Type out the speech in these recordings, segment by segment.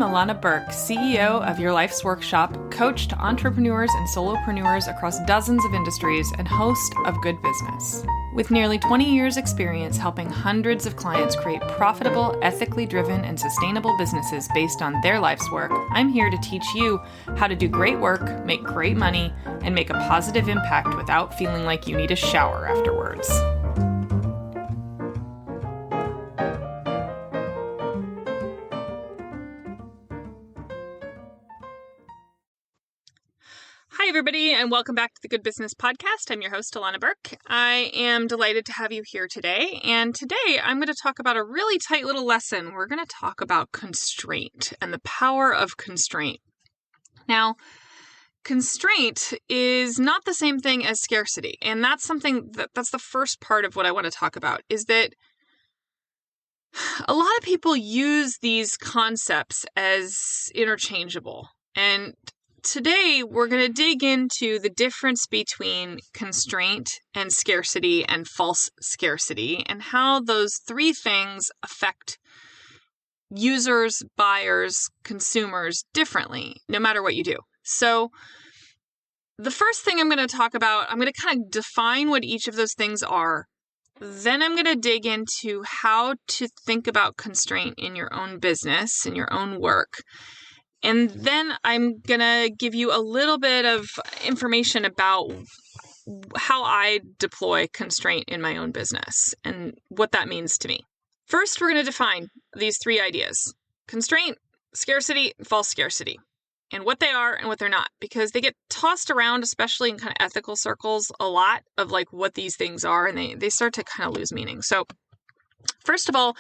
Illana Burk, CEO of Your Life's Workshop, coach to entrepreneurs and solopreneurs across dozens of industries, and host of Good Business. With nearly 20 years' experience helping hundreds of clients create profitable, ethically driven, and sustainable businesses based on their life's work, I'm here to teach you how to do great work, make great money, and make a positive impact without feeling like you need a shower afterwards. Hi, everybody, and welcome back to the Good Business Podcast. I'm your host, Illana Burk. I am delighted to have you here today. And today I'm going to talk about a really tight little lesson. We're going to talk about constraint and the power of constraint. Now, constraint is not the same thing as scarcity. And that's that's the first part of what I want to talk about, is that a lot of people use these concepts as interchangeable. And today, we're going to dig into the difference between constraint and scarcity and false scarcity and how those three things affect users, buyers, consumers differently, no matter what you do. So the first thing I'm going to talk about, I'm going to kind of define what each of those things are. Then I'm going to dig into how to think about constraint in your own business, in your own work. And then I'm going to give you a little bit of information about how I deploy constraint in my own business and what that means to me. First, we're going to define these three ideas: constraint, scarcity, and false scarcity, and what they are and what they're not, because they get tossed around, especially in kind of ethical circles, a lot of like what these things are, and they start to kind of lose meaning. So first of all,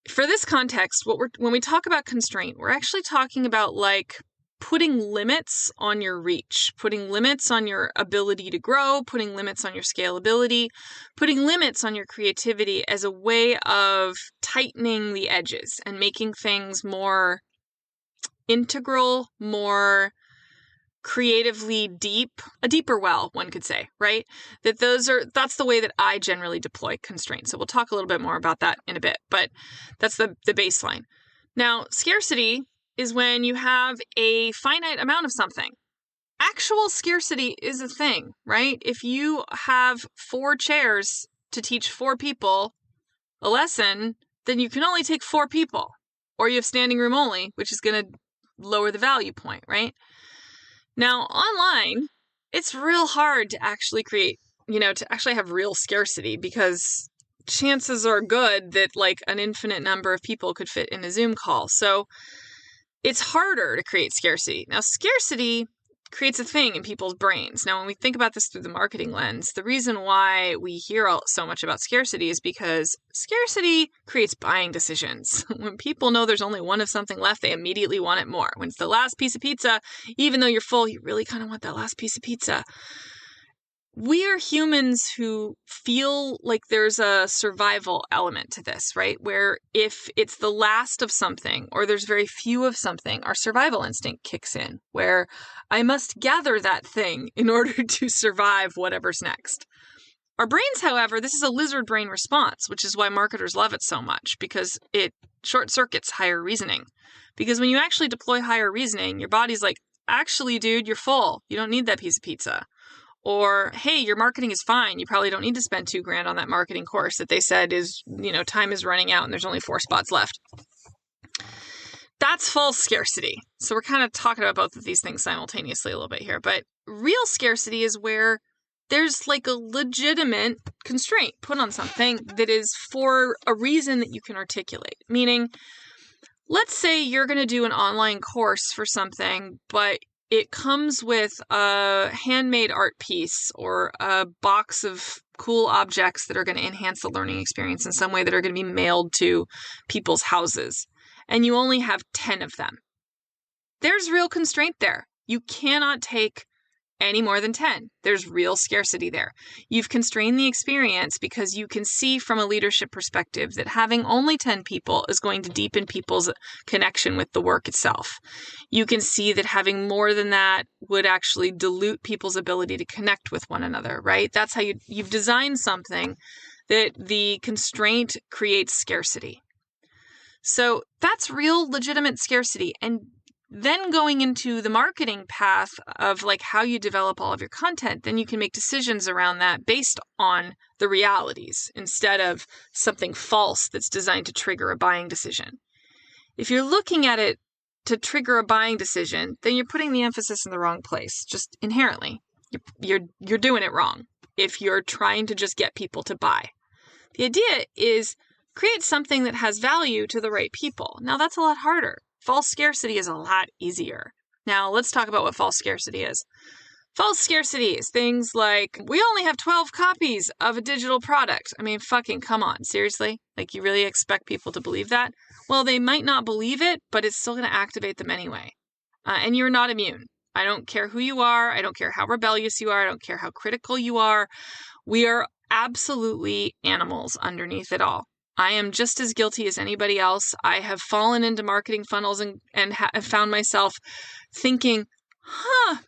for this context, when we talk about constraint, we're actually talking about like putting limits on your reach, putting limits on your ability to grow, putting limits on your scalability, putting limits on your creativity as a way of tightening the edges and making things more integral, more creatively deep, a deeper well, one could say, right? That's the way that I generally deploy constraints. So we'll talk a little bit more about that in a bit, but that's the baseline. Now, scarcity is when you have a finite amount of something. Actual scarcity is a thing, right? If you have 4 chairs to teach 4 people a lesson, then you can only take 4 people, or you have standing room only, which is going to lower the value point, right? Now, online, it's real hard to actually create, to actually have real scarcity, because chances are good that like an infinite number of people could fit in a Zoom call. So it's harder to create scarcity. Now, scarcity creates a thing in people's brains. Now, when we think about this through the marketing lens, the reason why we hear so much about scarcity is because scarcity creates buying decisions. When people know there's only one of something left, they immediately want it more. When it's the last piece of pizza, even though you're full, you really kind of want that last piece of pizza. We are humans who feel like there's a survival element to this, right? Where if it's the last of something or there's very few of something, our survival instinct kicks in, where I must gather that thing in order to survive whatever's next. Our brains, however, this is a lizard brain response, which is why marketers love it so much, because it short circuits higher reasoning. Because when you actually deploy higher reasoning, your body's like, actually, dude, you're full. You don't need that piece of pizza. Or, hey, your marketing is fine. You probably don't need to spend $2,000 on that marketing course that they said is, time is running out and there's only 4 spots left. That's false scarcity. So we're kind of talking about both of these things simultaneously a little bit here. But real scarcity is where there's like a legitimate constraint put on something that is for a reason that you can articulate. Meaning, let's say you're going to do an online course for something, but it comes with a handmade art piece or a box of cool objects that are going to enhance the learning experience in some way, that are going to be mailed to people's houses, and you only have 10 of them. There's real constraint there. You cannot take any more than 10. There's real scarcity there. You've constrained the experience because you can see from a leadership perspective that having only 10 people is going to deepen people's connection with the work itself. You can see that having more than that would actually dilute people's ability to connect with one another, right? That's how you've designed something that the constraint creates scarcity. So that's real legitimate scarcity. And then going into the marketing path of like how you develop all of your content, then you can make decisions around that based on the realities instead of something false that's designed to trigger a buying decision. If you're looking at it to trigger a buying decision, then you're putting the emphasis in the wrong place, just inherently. You're doing it wrong if you're trying to just get people to buy. The idea is create something that has value to the right people. Now, that's a lot harder. False scarcity is a lot easier. Now, let's talk about what false scarcity is. False scarcity is things like, we only have 12 copies of a digital product. I mean, fucking come on, seriously? Like, you really expect people to believe that? Well, they might not believe it, but it's still going to activate them anyway. And you're not immune. I don't care who you are. I don't care how rebellious you are. I don't care how critical you are. We are absolutely animals underneath it all. I am just as guilty as anybody else. I have fallen into marketing funnels and have found myself thinking,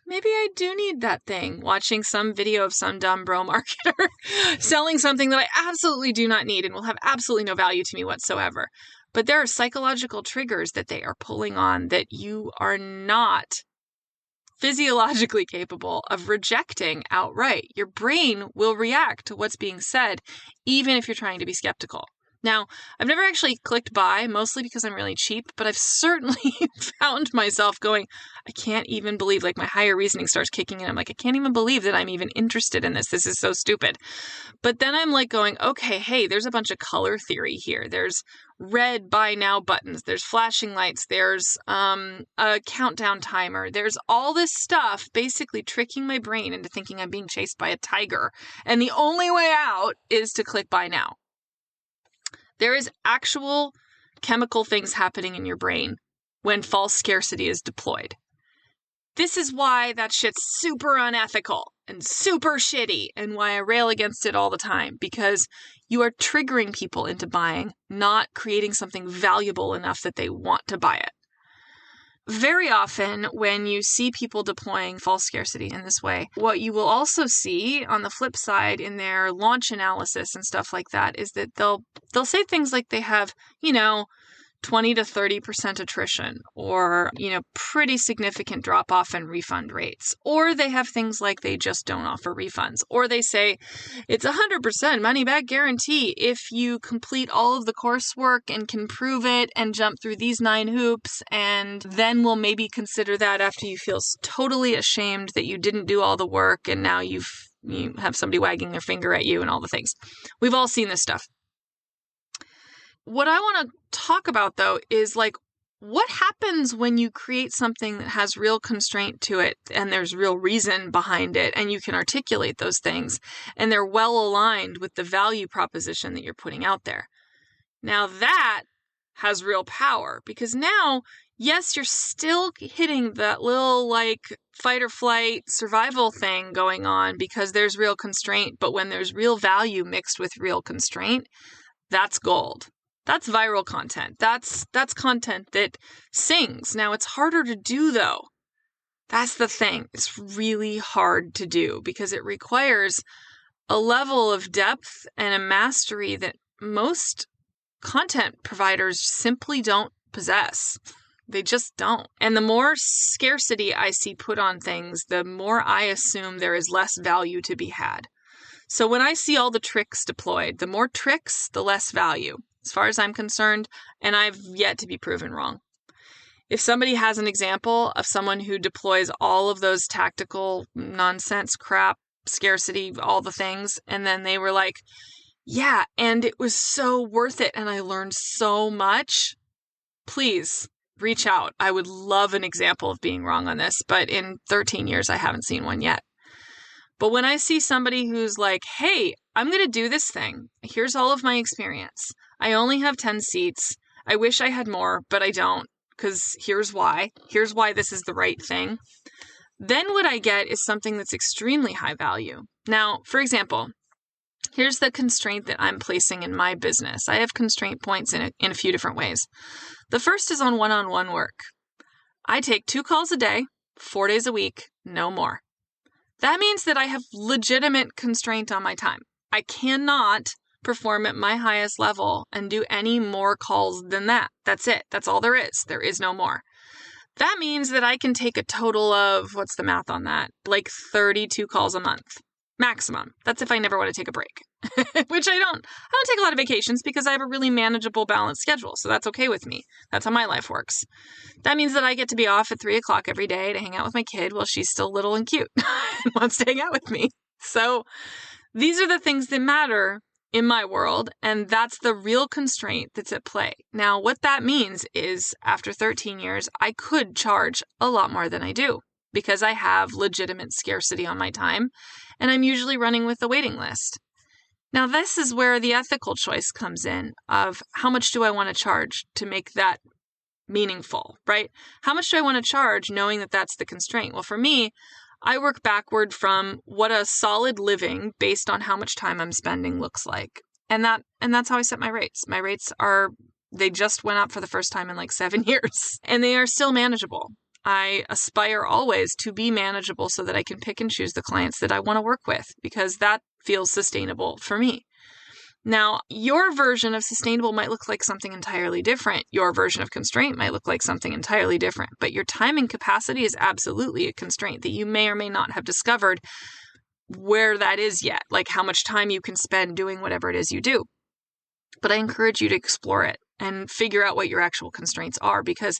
maybe I do need that thing. Watching some video of some dumb bro marketer selling something that I absolutely do not need and will have absolutely no value to me whatsoever. But there are psychological triggers that they are pulling on that you are not physiologically capable of rejecting outright. Your brain will react to what's being said, even if you're trying to be skeptical. Now, I've never actually clicked buy, mostly because I'm really cheap, but I've certainly found myself going, I can't even believe, like my higher reasoning starts kicking in. I'm like, I can't even believe that I'm even interested in this. This is so stupid. But then I'm like going, okay, hey, there's a bunch of color theory here. There's red buy now buttons. There's flashing lights. There's a countdown timer. There's all this stuff basically tricking my brain into thinking I'm being chased by a tiger. And the only way out is to click buy now. There is actual chemical things happening in your brain when false scarcity is deployed. This is why that shit's super unethical and super shitty and why I rail against it all the time, because you are triggering people into buying, not creating something valuable enough that they want to buy it. Very often when you see people deploying false scarcity in this way, what you will also see on the flip side in their launch analysis and stuff like that is that they'll say things like they have, 20 to 30% attrition or, pretty significant drop off in refund rates. Or they have things like they just don't offer refunds. Or they say it's 100% money back guarantee if you complete all of the coursework and can prove it and jump through these 9 hoops. And then we'll maybe consider that after you feel totally ashamed that you didn't do all the work and now you have somebody wagging their finger at you and all the things. We've all seen this stuff. What I want to talk about, though, is like, what happens when you create something that has real constraint to it and there's real reason behind it and you can articulate those things and they're well aligned with the value proposition that you're putting out there. Now that has real power because now, yes, you're still hitting that little like fight or flight survival thing going on because there's real constraint, but when there's real value mixed with real constraint, that's gold. That's viral content. That's content that sings. Now, it's harder to do, though. That's the thing. It's really hard to do because it requires a level of depth and a mastery that most content providers simply don't possess. They just don't. And the more scarcity I see put on things, the more I assume there is less value to be had. So when I see all the tricks deployed, the more tricks, the less value. As far as I'm concerned, and I've yet to be proven wrong. If somebody has an example of someone who deploys all of those tactical nonsense crap, scarcity, all the things, and then they were like, yeah, and it was so worth it, and I learned so much, please reach out. I would love an example of being wrong on this, but in 13 years, I haven't seen one yet. But when I see somebody who's like, hey, I'm going to do this thing. Here's all of my experience. I only have 10 seats. I wish I had more, but I don't, because here's why. Here's why this is the right thing. Then what I get is something that's extremely high value. Now, for example, here's the constraint that I'm placing in my business. I have constraint points in a few different ways. The first is on one-on-one work. I take 2 calls a day, 4 days a week, no more. That means that I have legitimate constraint on my time. I cannot perform at my highest level and do any more calls than that. That's it. That's all there is. There is no more. That means that I can take a total of, what's the math on that? Like 32 calls a month. Maximum. That's if I never want to take a break, which I don't take a lot of vacations because I have a really manageable, balanced schedule. So that's okay with me. That's how my life works. That means that I get to be off at 3 o'clock every day to hang out with my kid while she's still little and cute and wants to hang out with me. So these are the things that matter in my world, and that's the real constraint that's at play. Now, what that means is after 13 years, I could charge a lot more than I do because I have legitimate scarcity on my time, and I'm usually running with a waiting list. Now, this is where the ethical choice comes in of how much do I want to charge to make that meaningful, right? How much do I want to charge knowing that that's the constraint? Well, for me, I work backward from what a solid living based on how much time I'm spending looks like. And that's how I set my rates. My rates they just went up for the first time in like 7 years, and they are still manageable. I aspire always to be manageable so that I can pick and choose the clients that I want to work with because that feels sustainable for me. Now, your version of sustainable might look like something entirely different. Your version of constraint might look like something entirely different, but your time and capacity is absolutely a constraint that you may or may not have discovered where that is yet, like how much time you can spend doing whatever it is you do. But I encourage you to explore it and figure out what your actual constraints are, because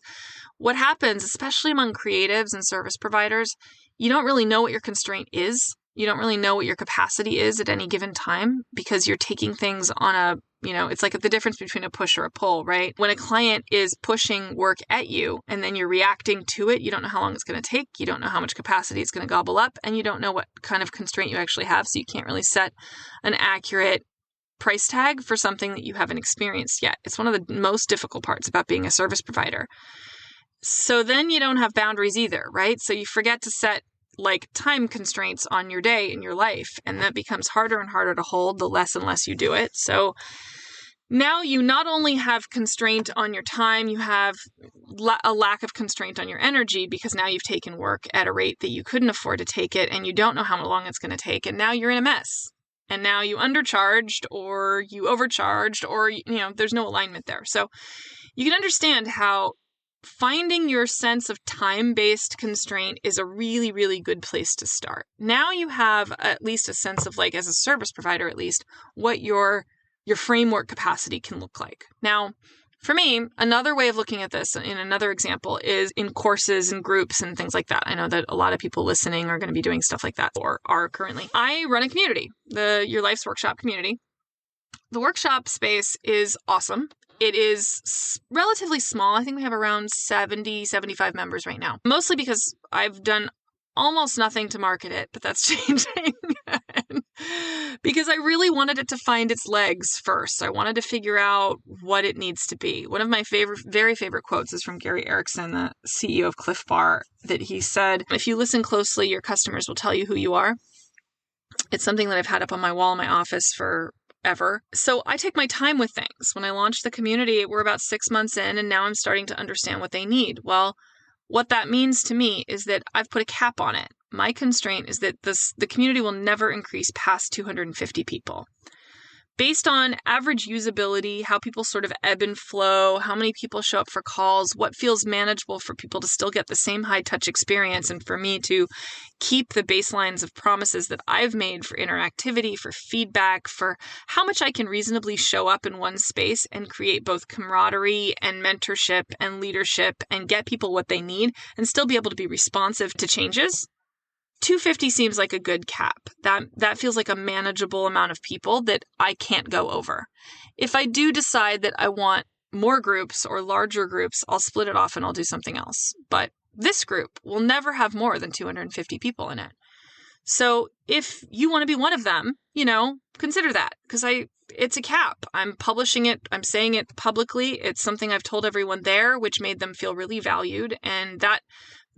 what happens, especially among creatives and service providers, you don't really know what your constraint is. You don't really know what your capacity is at any given time because you're taking things on it's like the difference between a push or a pull, right? When a client is pushing work at you and then you're reacting to it, you don't know how long it's going to take. You don't know how much capacity it's going to gobble up, and you don't know what kind of constraint you actually have. So you can't really set an accurate price tag for something that you haven't experienced yet. It's one of the most difficult parts about being a service provider. So then you don't have boundaries either, right? So you forget to set like time constraints on your day and your life, and that becomes harder and harder to hold the less and less you do it. So now you not only have constraint on your time, you have a lack of constraint on your energy because now you've taken work at a rate that you couldn't afford to take it, and you don't know how long it's going to take, and now you're in a mess. And now you undercharged or you overcharged or, there's no alignment there. So you can understand how finding your sense of time-based constraint is a really, really good place to start. Now you have at least a sense of, like, as a service provider, at least, what your framework capacity can look like. Now, for me, another way of looking at this in another example is in courses and groups and things like that. I know that a lot of people listening are going to be doing stuff like that or are currently. I run a community, the Your Life's Workshop community. The workshop space is awesome. It is relatively small. I think we have around 70, 75 members right now, mostly because I've done almost nothing to market it, but that's changing because I really wanted it to find its legs first. I wanted to figure out what it needs to be. One of my very favorite quotes is from Gary Erickson, the CEO of Cliff Bar, that he said, "If you listen closely, your customers will tell you who you are." It's something that I've had up on my wall in my office for ever. So I take my time with things. When I launched the community, we're about 6 months in, and now I'm starting to understand what they need. Well, what that means to me is that I've put a cap on it. My constraint is that the community will never increase past 250 people. Based on average usability, how people sort of ebb and flow, how many people show up for calls, what feels manageable for people to still get the same high-touch experience, and for me to keep the baselines of promises that I've made for interactivity, for feedback, for how much I can reasonably show up in one space and create both camaraderie and mentorship and leadership and get people what they need and still be able to be responsive to changes. 250 seems like a good cap. That feels like a manageable amount of people that I can't go over. If I do decide that I want more groups or larger groups, I'll split it off and I'll do something else. But this group will never have more than 250 people in it. So if you want to be one of them, consider that, because it's a cap. I'm publishing it. I'm saying it publicly. It's something I've told everyone there, which made them feel really valued. And that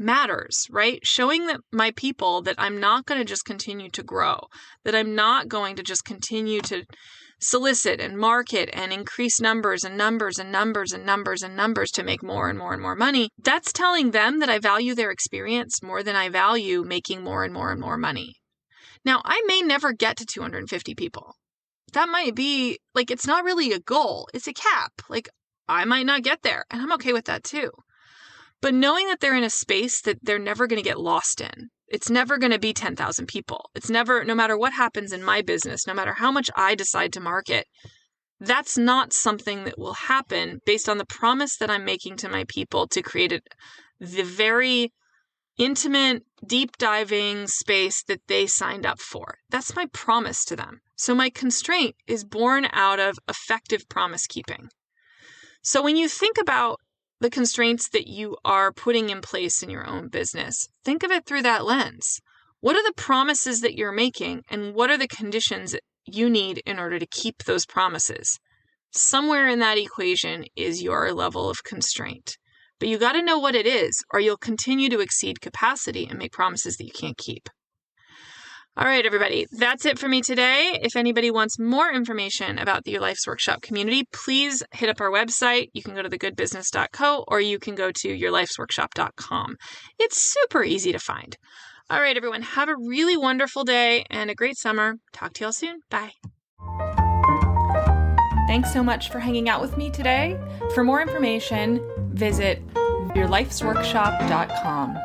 matters, right? Showing that my people that I'm not going to just continue to grow, that I'm not going to just continue to solicit and market and increase numbers and numbers and numbers and numbers and numbers to make more and more and more money. That's telling them that I value their experience more than I value making more and more and more money. Now, I may never get to 250 people. that might be like, it's not really a goal. It's a cap. Like, I might not get there, and I'm okay with that too. But knowing that they're in a space that they're never going to get lost in. It's never going to be 10,000 people. It's never, no matter what happens in my business, no matter how much I decide to market, that's not something that will happen based on the promise that I'm making to my people to create the very intimate, deep diving space that they signed up for. That's my promise to them. So my constraint is born out of effective promise keeping. So when you think about the constraints that you are putting in place in your own business, think of it through that lens. What are the promises that you're making, and what are the conditions you need in order to keep those promises? Somewhere in that equation is your level of constraint. But you got to know what it is, or you'll continue to exceed capacity and make promises that you can't keep. All right, everybody, that's it for me today. If anybody wants more information about the Your Life's Workshop community, please hit up our website. You can go to thegoodbusiness.co, or you can go to yourlifesworkshop.com. It's super easy to find. All right, everyone, have a really wonderful day and a great summer. Talk to y'all soon. Bye. Thanks so much for hanging out with me today. For more information, visit yourlifesworkshop.com.